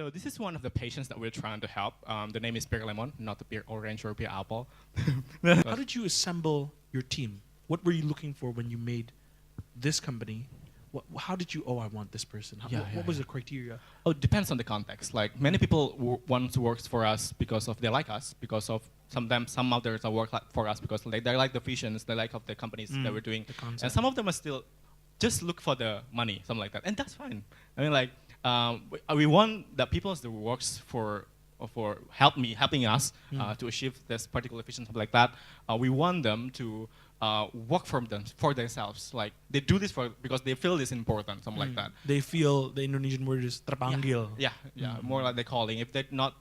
So this is one of the patients that we're trying to help. The name is Pear Lemon, not the Pear Orange or Pear Apple. How did you assemble your team? What were you looking for when you made this company? How did you, I want this person? What was the criteria? Oh, it depends on the context. Like many people want to work for us because of they like us, because of sometimes some others are work for us because they like the visions, they like of the companies that we're doing. And some of them are still just look for the money, something like that. And that's fine. I mean, like, we want the people that works for helping us to achieve this particular vision, something like that. We want them to work for themselves. Like they do this because they feel this important, something like that. They feel the Indonesian word is terpanggil. Yeah, more like they're calling. If they're not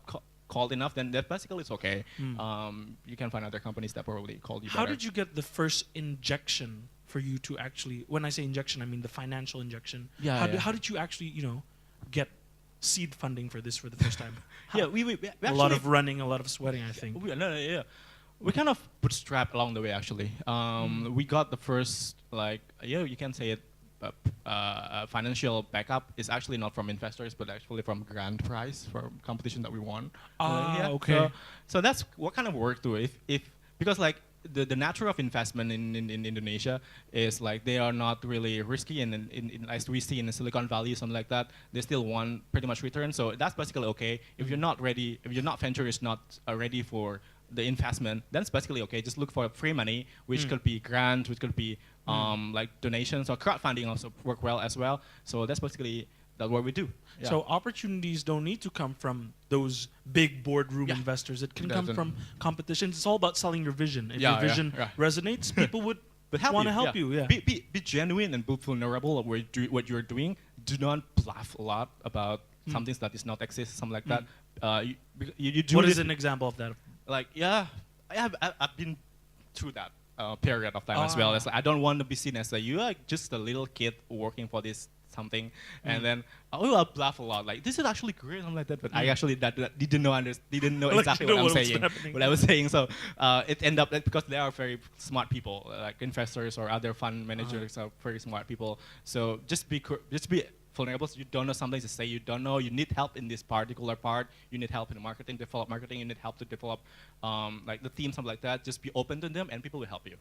called enough, then that basically it's okay. You can find other companies that probably called you better. How did you get the first injection for you to actually, when I say injection, I mean the financial injection. How did you actually, get seed funding for this for the first time? we a lot of running, a lot of sweating, I think. We kind of bootstrap along the way, actually. We got the first, you can say it, financial backup is actually not from investors, but actually from grand prize for competition that we won. Okay. So that's what kind of work do because like the nature of investment in Indonesia is like they are not really risky, and as we see in the Silicon Valley, something like that, they still want pretty much return. So that's basically okay. If you're not ready, if your venture is not ready for the investment, then it's basically okay. Just look for free money, which could be grants, which could be like donations, or crowdfunding also work well as well. So that's basically what we do. Yeah. So opportunities don't need to come from those big boardroom investors. It can come from competitions. It's all about selling your vision. If your vision resonates, people would want to help you. Yeah. Be genuine and be vulnerable of what you're doing. Do not bluff a lot about something that is not exist, something like that. You do. What is an example of that? Like, I've been through that period of time as well. It's like, I don't want to be seen as you are just a little kid working for this something, and then I'll bluff a lot. Like, this is actually great, something like that. But I actually didn't know exactly what I'm saying. What I was saying. So it ended up because they are very smart people, like investors or other fund managers are very smart people. So just be vulnerable. So you don't know something to say. You don't know. You need help in this particular part. You need help in the marketing, develop marketing. You need help to develop like the team, something like that. Just be open to them, and people will help you.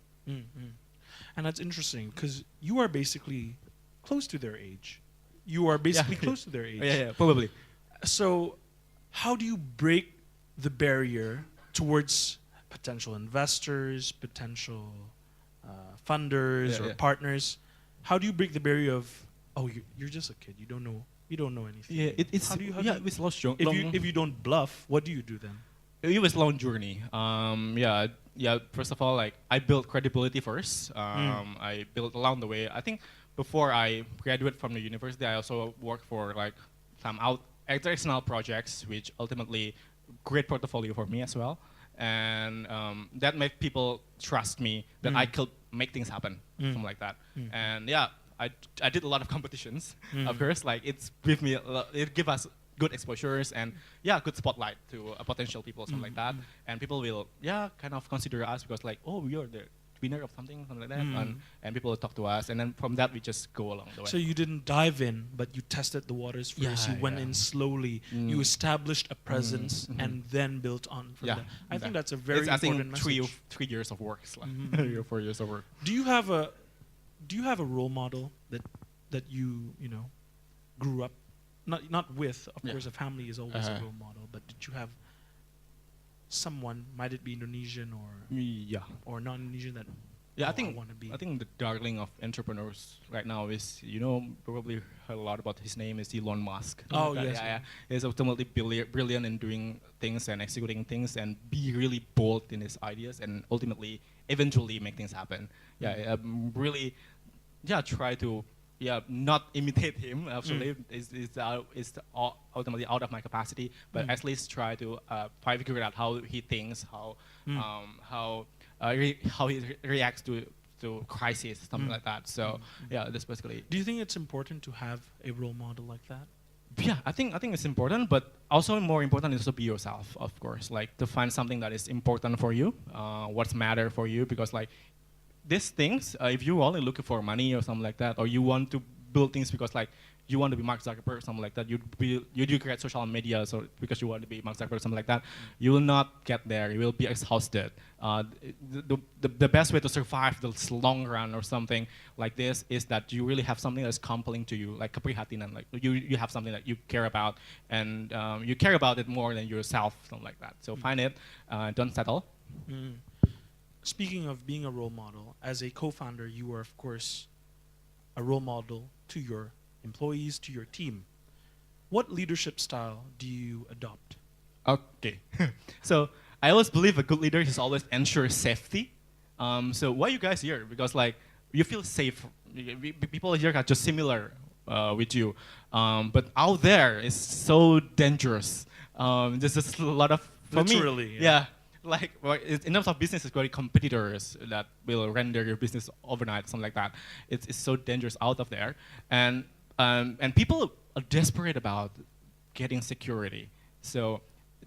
And that's interesting because you are basically close to their age. You are basically close to their age. Yeah, probably. So how do you break the barrier towards potential investors, potential funders or partners? How do you break the barrier of, you're just a kid, you don't know anything? Yeah, it's if you don't bluff, what do you do then? It was a long journey. First of all, like I built credibility first. I built along the way. I think before I graduated from the university, I also worked for like some external projects, which ultimately great portfolio for me as well. And that made people trust me that I could make things happen, something like that. And I did a lot of competitions, of course. Like it give us good exposures and good spotlight to potential people, something like that. And people will kind of consider us because like, we are the winner of something like that, and people will talk to us, and then from that we just go along the way. So you didn't dive in, but you tested the waters first. You went in slowly. You established a presence and then built on from that. I think that's a very important message. 3 years of work, 3 or 4 years of work. Do you have a role model that you grew up not with? Of course, a family is always a role model, but did you have someone, might it be Indonesian or non-Indonesian, that I think the darling of entrepreneurs right now is, probably heard a lot about his name is Elon Musk. He's ultimately brilliant in doing things and executing things and be really bold in his ideas and eventually make things happen. Really try to not imitate him. Actually, is ultimately out of my capacity. But at least try to figure out how he thinks, how he reacts to crisis, something like that. So that's basically. Do you think it's important to have a role model like that? Yeah, I think it's important, but also more important is to be yourself. Of course, like to find something that is important for you, what's matter for you, because like. These things, if you're only looking for money or something like that, or you want to build things because like you want to be Mark Zuckerberg or something like that. You do create social media so because you want to be Mark Zuckerberg or something like that. You will not get there. You will be exhausted. The best way to survive this long run or something like this is that you really have something that's compelling to you, like keprihatinan, like you have something that you care about, and you care about it more than yourself, something like that. So find it, don't settle. Speaking of being a role model, as a co-founder, you are, of course, a role model to your employees, to your team. What leadership style do you adopt? Okay. So I always believe a good leader is always ensure safety. So why you guys here? Because like you feel safe. People here are just similar with you. But out there is so dangerous. There's just a lot of, for Literally, me, yeah. like in terms of business, it's very competitors that will render your business overnight, something like that. It's so dangerous out of there, and people are desperate about getting security. So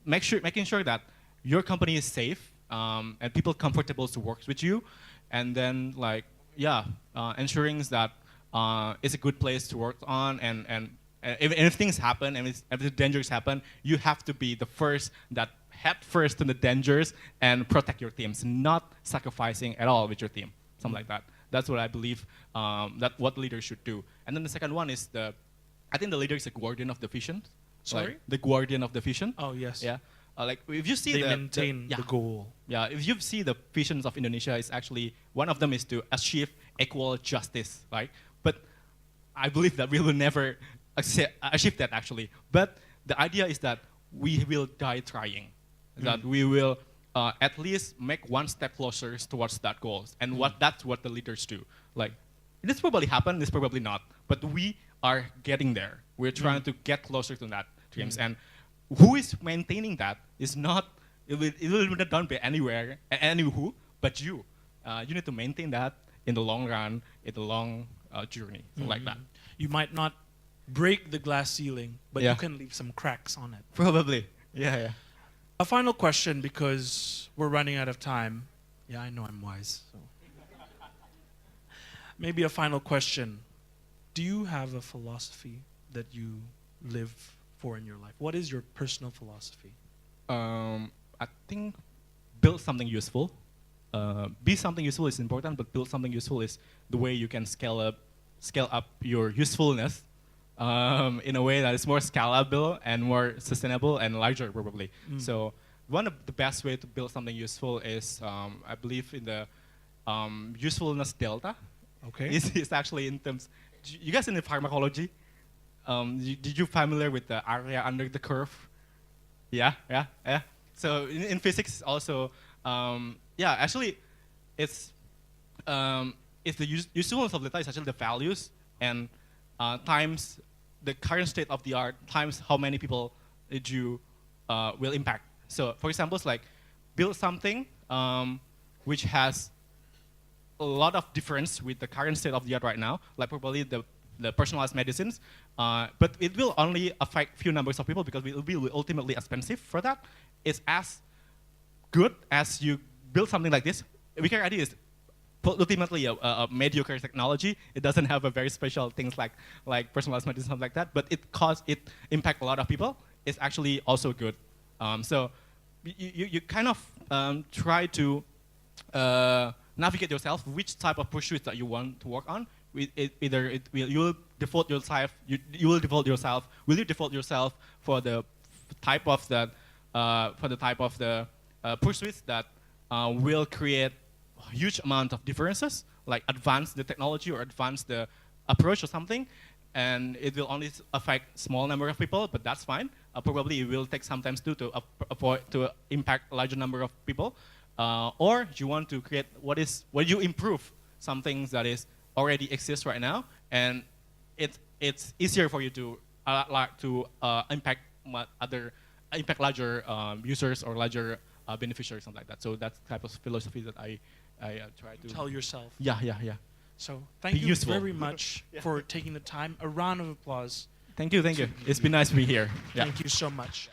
making sure that your company is safe and people comfortable to work with you, and then like ensuring that it's a good place to work on, and if things happen and if the dangers happen, you have to be the first that head first in the dangers and protect your teams, not sacrificing at all with your team, something like that. That's what I believe that what leaders should do. And then the second one is I think the leader is the guardian of the vision. Sorry? Like, the guardian of the vision. Oh, yes. Yeah. Like if you see they maintain the goal. Yeah, if you see the visions of Indonesia, is actually one of them is to achieve equal justice, right? But I believe that we will never achieve that actually. But the idea is that we will die trying. That we will at least make one step closer towards that goal. And that's what the leaders do. Like, this probably happened, this probably not. But we are getting there. We're trying to get closer to that dreams. And who is maintaining that is not, it will not done by anywhere, anywho, but you. You need to maintain that in the long run, in the long journey, something like that. You might not break the glass ceiling, but you can leave some cracks on it. Probably, yeah. A final question, because we're running out of time. Yeah, I know I'm wise. So. Maybe a final question. Do you have a philosophy that you live for in your life? What is your personal philosophy? I think build something useful. Be something useful is important, but build something useful is the way you can scale up your usefulness in a way that is more scalable and more sustainable and larger, probably. So one of the best way to build something useful is, I believe, in the usefulness delta. Okay. It's actually in terms. You guys in the pharmacology? Did you familiar with the area under the curve? Yeah. So in physics also, actually, it's the usefulness of data is actually the values and times the current state of the art times how many people you will impact. So for example, it's like build something which has a lot of difference with the current state of the art right now, like probably the personalized medicines, but it will only affect few numbers of people because it will be ultimately expensive for that. It's as good as you build something like this. We can idea is ultimately a mediocre technology. It doesn't have a very special things like personalized medicine, something like that, but it impact a lot of people. It's actually also good. So you kind of try to navigate yourself which type of pursuits that you want to work on. You will default yourself. Will you default yourself for the type of the pursuits that will create a huge amount of differences, like advance the technology or advance the approach or something, and it will only affect small number of people, but that's fine. Probably it will take some time to impact a larger number of people. Or you want to create what you improve some things that is already exists right now, and it's easier for you to impact larger users or larger beneficiaries, something like that. So that's the type of philosophy that I try to tell yourself. Yeah. So thank you very much for taking the time. A round of applause. Thank you. It's been nice to be here. Yeah. Thank you so much.